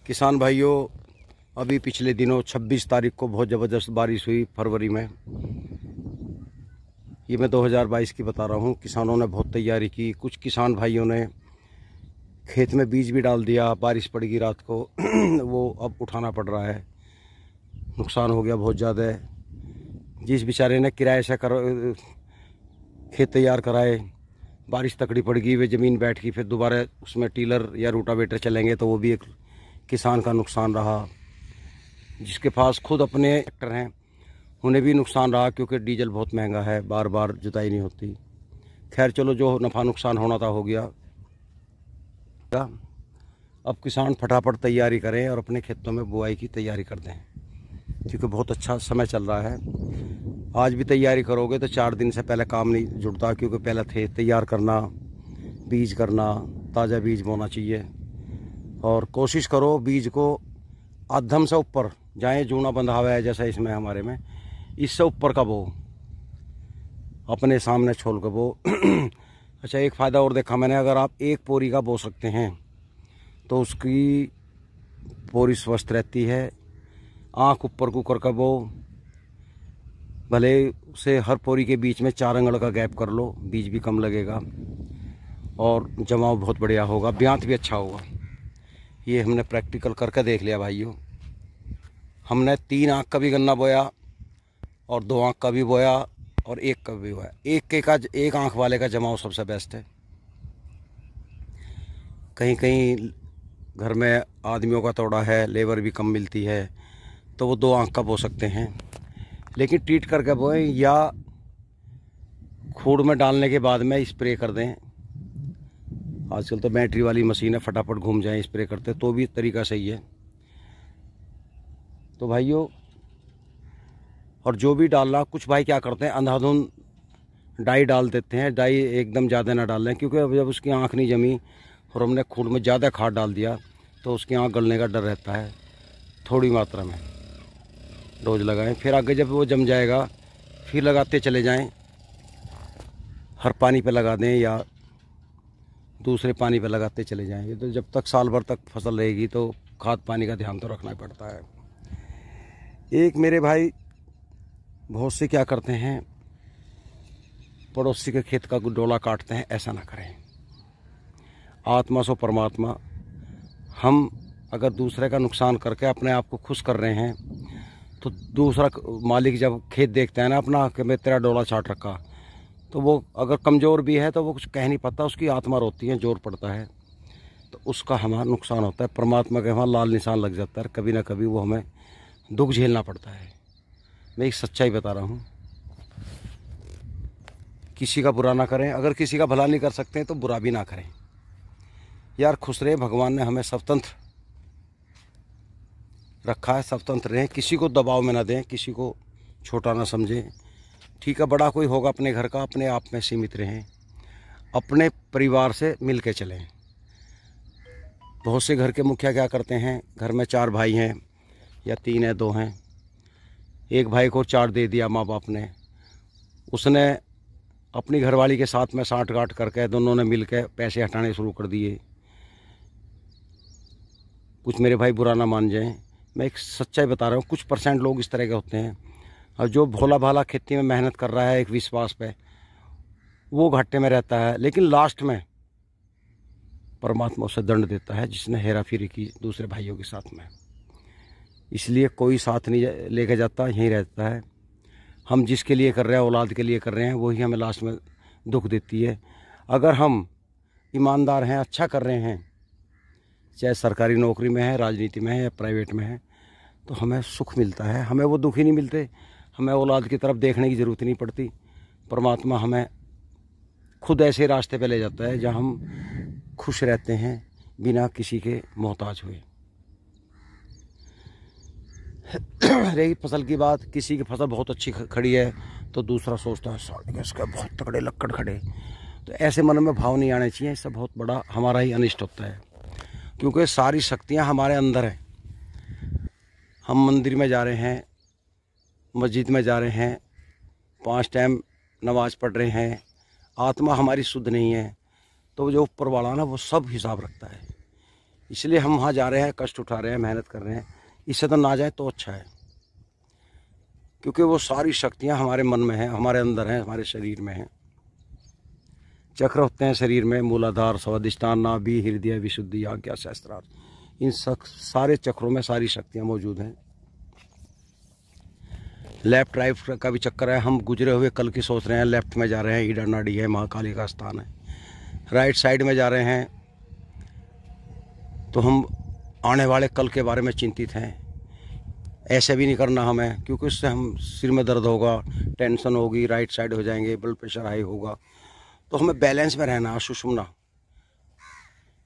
किसान भाइयों, अभी पिछले दिनों 26 तारीख को बहुत ज़बरदस्त बारिश हुई फरवरी में। ये मैं 2022 की बता रहा हूँ। किसानों ने बहुत तैयारी की। कुछ किसान भाइयों ने खेत में बीज भी डाल दिया। बारिश पड़ गई रात को वो अब उठाना पड़ रहा है। नुकसान हो गया बहुत ज़्यादा। जिस बेचारे ने किराए से खेत तैयार कराए, बारिश तकड़ी पड़ गई, वे ज़मीन बैठ गई, फिर दोबारा उसमें टीलर या रोटावेटर चलेंगे तो वो भी एक किसान का नुकसान रहा। जिसके पास खुद अपने ट्रैक्टर हैं उन्हें भी नुकसान रहा, क्योंकि डीजल बहुत महंगा है, बार बार जुताई नहीं होती। खैर चलो, जो नफ़ा नुकसान होना था हो गया। अब किसान फटाफट तैयारी करें और अपने खेतों में बुआई की तैयारी कर दें, क्योंकि बहुत अच्छा समय चल रहा है। आज भी तैयारी करोगे तो 4 दिन से पहले काम नहीं जुड़ता, क्योंकि पहले तैयार करना, बीज करना, ताज़ा बीज बोना चाहिए। और कोशिश करो बीज को आधम से ऊपर जाए, जूना बंधा हुआ है जैसा इसमें हमारे में, इससे ऊपर का बो, अपने सामने छोल कर बो। अच्छा, एक फ़ायदा और देखा मैंने, अगर आप एक पोरी का बो सकते हैं तो उसकी पोरी स्वस्थ रहती है। आँख ऊपर कुकर का बो, भले उसे हर पोरी के बीच में 4 अंगल का गैप कर लो, बीज भी कम लगेगा और जमाव बहुत बढ़िया होगा, ब्यांत भी अच्छा होगा। ये हमने प्रैक्टिकल करके देख लिया भाइयों। हमने 3 आँख का भी गन्ना बोया और 2 आँख का भी बोया और 1 का भी बोया। एक आँख वाले का जमाव सबसे बेस्ट है। कहीं कहीं घर में आदमियों का तोड़ा है, लेबर भी कम मिलती है, तो वो 2 आँख का बो सकते हैं। लेकिन ट्रीट करके बोएं या खूड़ में डालने के बाद में स्प्रे कर दें। आजकल तो बैटरी वाली मशीन है, फटाफट घूम जाए स्प्रे करते, तो भी तरीका सही है। तो भाइयों, और जो भी डालना, कुछ भाई क्या करते हैं, अंधाधुंध डाई डाल देते हैं। डाई एकदम ज़्यादा ना डालें, क्योंकि जब उसकी आँख नहीं जमी और हमने खूड़ में ज़्यादा खाद डाल दिया तो उसकी आँख गलने का डर रहता है। थोड़ी मात्रा में डोज लगाएं, फिर आगे जब वो जम जाएगा फिर लगाते चले जाएं। हर पानी पे लगा दें या दूसरे पानी पे लगाते चले जाएंगे, तो जब तक साल भर तक फसल रहेगी तो खाद पानी का ध्यान तो रखना पड़ता है। एक मेरे भाई बहुत से क्या करते हैं, पड़ोसी के खेत का डोला काटते हैं। ऐसा ना करें। आत्मा सो परमात्मा। हम अगर दूसरे का नुकसान करके अपने आप को खुश कर रहे हैं, तो दूसरा मालिक जब खेत देखता है ना अपना, कि मैं तेरा डोला छाट रखा, तो वो अगर कमज़ोर भी है तो वो कुछ कह नहीं पाता, उसकी आत्मा रोती है, जोर पड़ता है, तो उसका हमारा नुकसान होता है। परमात्मा के वहाँ लाल निशान लग जाता है, कभी ना कभी वो हमें दुख झेलना पड़ता है। मैं एक सच्चाई बता रहा हूँ। किसी का बुरा ना करें, अगर किसी का भला नहीं कर सकते हैं तो बुरा भी ना करें यार। खुश रहे, भगवान ने हमें स्वतंत्र रखा है, स्वतंत्र रहें, किसी को दबाव में ना दें, किसी को छोटा ना समझें। ठीक है, बड़ा कोई होगा अपने घर का, अपने आप में सीमित रहें, अपने परिवार से मिल के चलें। बहुत से घर के मुखिया क्या करते हैं, घर में 4 भाई हैं या 3 है, 2 हैं, एक भाई को 4 दे दिया माँ बाप ने, उसने अपनी घरवाली के साथ में साँठ-गाँठ करके दोनों ने मिल के पैसे हटाने शुरू कर दिए। कुछ मेरे भाई बुरा ना मान जाएं, मैं एक सच्चाई बता रहा हूँ। कुछ % लोग इस तरह के होते हैं, और जो भोला भाला खेती में मेहनत कर रहा है एक विश्वास पे, वो घाटे में रहता है, लेकिन लास्ट में परमात्मा उसे दंड देता है, जिसने हेरा फेरी की दूसरे भाइयों के साथ में। इसलिए कोई साथ नहीं लेके जाता, यहीं रहता है। हम जिसके लिए कर रहे हैं, औलाद के लिए कर रहे हैं, वही हमें लास्ट में दुख देती है। अगर हम ईमानदार हैं, अच्छा कर रहे हैं, चाहे सरकारी नौकरी में है, राजनीति में है या प्राइवेट में है, तो हमें सुख मिलता है, हमें वो दुख ही नहीं मिलते। हमें औलाद की तरफ देखने की ज़रूरत नहीं पड़ती। परमात्मा हमें खुद ऐसे रास्ते पे ले जाता है जहाँ हम खुश रहते हैं, बिना किसी के मोहताज हुए। रही फसल की बात, किसी की फसल बहुत अच्छी खड़ी है तो दूसरा सोचता है साले इसका बहुत तगड़े लक्कड़ खड़े, तो ऐसे मन में भाव नहीं आने चाहिए। इससे बहुत बड़ा हमारा ही अनिष्ट होता है, क्योंकि सारी शक्तियाँ हमारे अंदर हैं। हम मंदिर में जा रहे हैं, मस्जिद में जा रहे हैं, 5 टाइम नमाज़ पढ़ रहे हैं, आत्मा हमारी शुद्ध नहीं है, तो जो ऊपर वाला ना वो सब हिसाब रखता है। इसलिए हम वहाँ जा रहे हैं, कष्ट उठा रहे हैं, मेहनत कर रहे हैं। इससे तो ना जाए तो अच्छा है, क्योंकि वो सारी शक्तियाँ हमारे मन में हैं, हमारे अंदर हैं, हमारे शरीर में हैं। चक्र होते हैं शरीर में, मूलाधार, स्वादिष्ठान, नाभि, हृदय, विशुद्धि, आज्ञा, सहस्त्रार। इन सारे चक्रों में सारी शक्तियाँ मौजूद हैं। लेफ्ट राइट का भी चक्कर है। हम गुजरे हुए कल की सोच रहे हैं, लेफ्ट में जा रहे हैं, ईडा नाड़ी है, महाकाली का स्थान है। राइट साइड में जा रहे हैं तो हम आने वाले कल के बारे में चिंतित हैं। ऐसे भी नहीं करना हमें, क्योंकि उससे हम सिर में दर्द होगा, टेंशन होगी, राइट साइड हो जाएंगे, ब्लड प्रेशर हाई होगा। तो हमें बैलेंस में रहना है। सुषुम्ना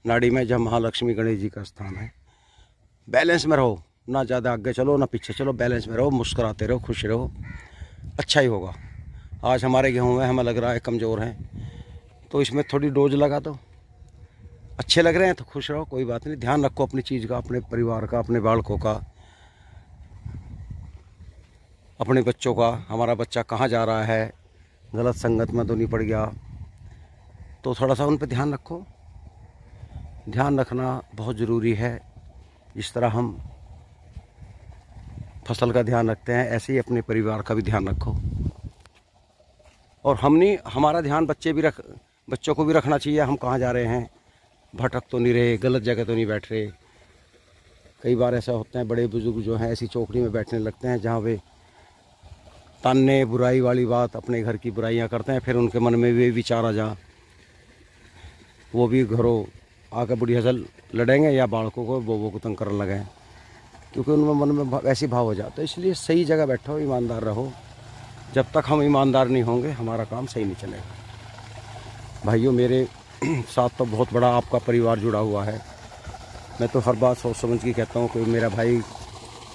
नाड़ी में जब महालक्ष्मी गणेश जी का स्थान है, बैलेंस में रहो, ना ज़्यादा आगे चलो ना पीछे चलो, बैलेंस में रहो, मुस्कुराते रहो, खुश रहो, अच्छा ही होगा। आज हमारे गेहूँ में हमें लग रहा है कमज़ोर हैं, तो इसमें थोड़ी डोज लगा दो। अच्छे लग रहे हैं तो खुश रहो, कोई बात नहीं। ध्यान रखो अपनी चीज़ का, अपने परिवार का, अपने बालकों का, अपने बच्चों का। हमारा बच्चा कहाँ जा रहा है, गलत संगत में तो नहीं पड़ गया, तो थोड़ा सा उन पर ध्यान रखो। ध्यान रखना बहुत ज़रूरी है। जिस तरह हम फसल का ध्यान रखते हैं, ऐसे ही अपने परिवार का भी ध्यान रखो। और हमारा ध्यान बच्चों को भी रखना चाहिए। हम कहाँ जा रहे हैं, भटक तो नहीं रहे, गलत जगह तो नहीं बैठ रहे। कई बार ऐसा होता है, बड़े बुजुर्ग जो हैं ऐसी चौकड़ी में बैठने लगते हैं जहाँ वे ताने बुराई वाली बात, अपने घर की बुराइयाँ करते हैं। फिर उनके मन में वे विचार आ जा, वो भी घरों आकर बुढ़ी हसल लड़ेंगे या बालकों को बोबो को तंग करने लगें, क्योंकि उनमें मन में ऐसी भाव हो जाता है। इसलिए सही जगह बैठो, ईमानदार रहो। जब तक हम ईमानदार नहीं होंगे, हमारा काम सही नहीं चलेगा। भाइयों, मेरे साथ तो बहुत बड़ा आपका परिवार जुड़ा हुआ है। मैं तो हर बात सोच समझ के कहता हूँ, कोई मेरा भाई,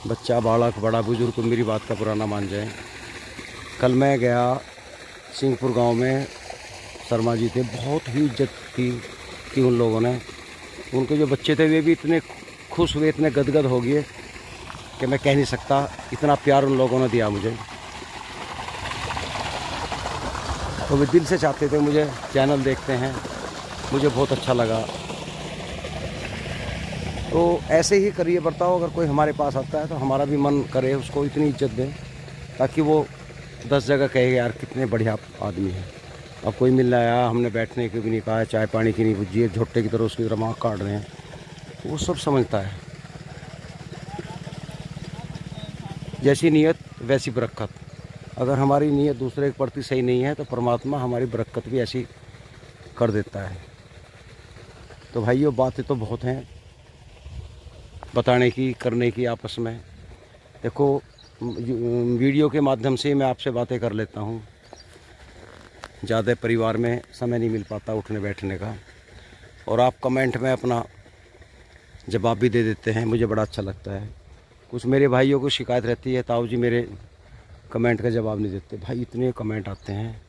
बच्चा, बालक, बड़ा बुजुर्ग को मेरी बात का बुरा ना मान जाए। कल मैं गया सिंहपुर गांव में, शर्मा जी थे, बहुत ही इज्जत की उन लोगों ने। उनके जो बच्चे थे वे भी इतने खुश हुए, इतने गदगद हो गए कि मैं कह नहीं सकता। इतना प्यार उन लोगों ने दिया मुझे। तो वे दिल से चाहते थे, मुझे चैनल देखते हैं, मुझे बहुत अच्छा लगा। तो ऐसे ही करिए बर्ताव। अगर कोई हमारे पास आता है तो हमारा भी मन करे उसको इतनी इज्जत दें, ताकि वो 10 जगह कहे यार कितने बढ़िया आदमी है। अब कोई मिलने आया, हमने बैठने की भी नहीं कहा, चाय पानी की नहीं पूछी, झोट्टे की तरह उसकी तरह आँख काट रहे हैं, वो सब समझता है। जैसी नीयत वैसी बरकत। अगर हमारी नीयत दूसरे के प्रति सही नहीं है तो परमात्मा हमारी बरकत भी ऐसी कर देता है। तो भाइयों, बातें तो बहुत हैं बताने की, करने की आपस में। देखो, वीडियो के माध्यम से मैं आपसे बातें कर लेता हूँ। ज़्यादा परिवार में समय नहीं मिल पाता उठने बैठने का, और आप कमेंट में अपना जवाब भी दे देते हैं, मुझे बड़ा अच्छा लगता है। कुछ मेरे भाइयों को शिकायत रहती है, ताऊ जी मेरे कमेंट का जवाब नहीं देते। भाई, इतने कमेंट आते हैं,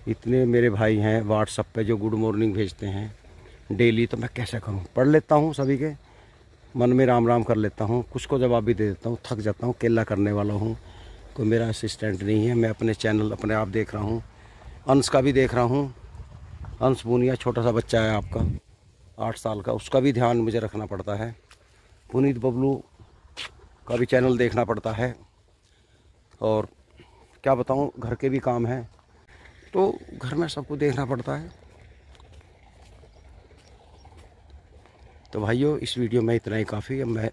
इतने मेरे भाई हैं व्हाट्सएप पे जो गुड मॉर्निंग भेजते हैं डेली, तो मैं कैसे करूं। पढ़ लेता हूं सभी के, मन में राम राम कर लेता हूं, कुछ को जवाब भी दे देता हूं, थक जाता हूं, केला करने वाला हूं। कोई मेरा असिस्टेंट नहीं है। मैं अपने चैनल अपने आप देख रहा हूं, अंश का भी देख रहा हूं। अंश पूनिया, छोटा सा बच्चा है आपका, 8 साल का, उसका भी ध्यान मुझे रखना पड़ता है। पुनीत बबलू का भी चैनल देखना पड़ता है। और क्या बताऊं, घर के भी काम हैं, तो घर में सबको देखना पड़ता है। तो भाइयों, इस वीडियो में इतना ही काफ़ी। अब मैं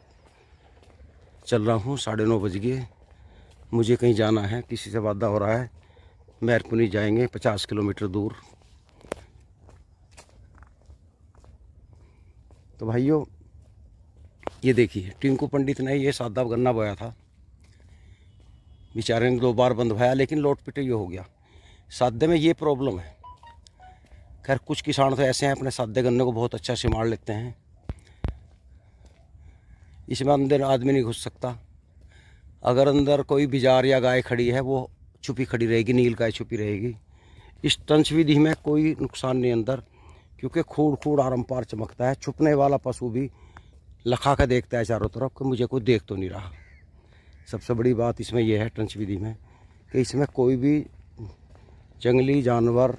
चल रहा हूँ, 9:30 बज गए, मुझे कहीं जाना है, किसी से वादा हो रहा है। मैरपुनी जाएंगे 50 किलोमीटर दूर। तो भाइयों, ये देखिए, टिंकू पंडित ने ये सादा गन्ना बोया था, बेचारे ने 2 बार बंधवाया, लेकिन लोट पिटे ये हो गया। सादे में ये प्रॉब्लम है। खैर, कुछ किसान तो ऐसे हैं अपने सादे गन्ने को बहुत अच्छा संभाल लेते हैं, इसमें अंदर आदमी नहीं घुस सकता। अगर अंदर कोई बिजार या गाय खड़ी है, वो छुपी खड़ी रहेगी, नील गाय छुपी रहेगी। इस तंच विधि में कोई नुकसान नहीं अंदर, क्योंकि खूड़ खूड़ आरम्पार चमकता है। छुपने वाला पशु भी लखा कर देखता है चारों तरफ कि मुझे कोई देख तो नहीं रहा। सबसे बड़ी बात इसमें यह है टंच विधि में, कि इसमें कोई भी जंगली जानवर,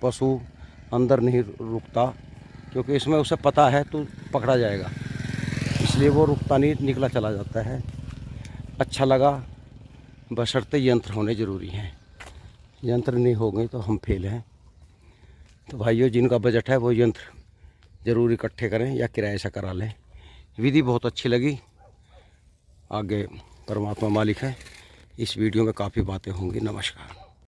पशु अंदर नहीं रुकता, क्योंकि इसमें उसे पता है तो पकड़ा जाएगा, इसलिए वो रुकता नहीं, निकला चला जाता है। अच्छा लगा, बशर्ते यंत्र होने ज़रूरी हैं। यंत्र नहीं होंगे तो हम फेल हैं। तो भाइयों, जिनका बजट है वो यंत्र ज़रूर इकट्ठे करें या किराए से करा लें। विधि बहुत अच्छी लगी। आगे परमात्मा मालिक है, इस वीडियो में काफ़ी बातें होंगी। नमस्कार।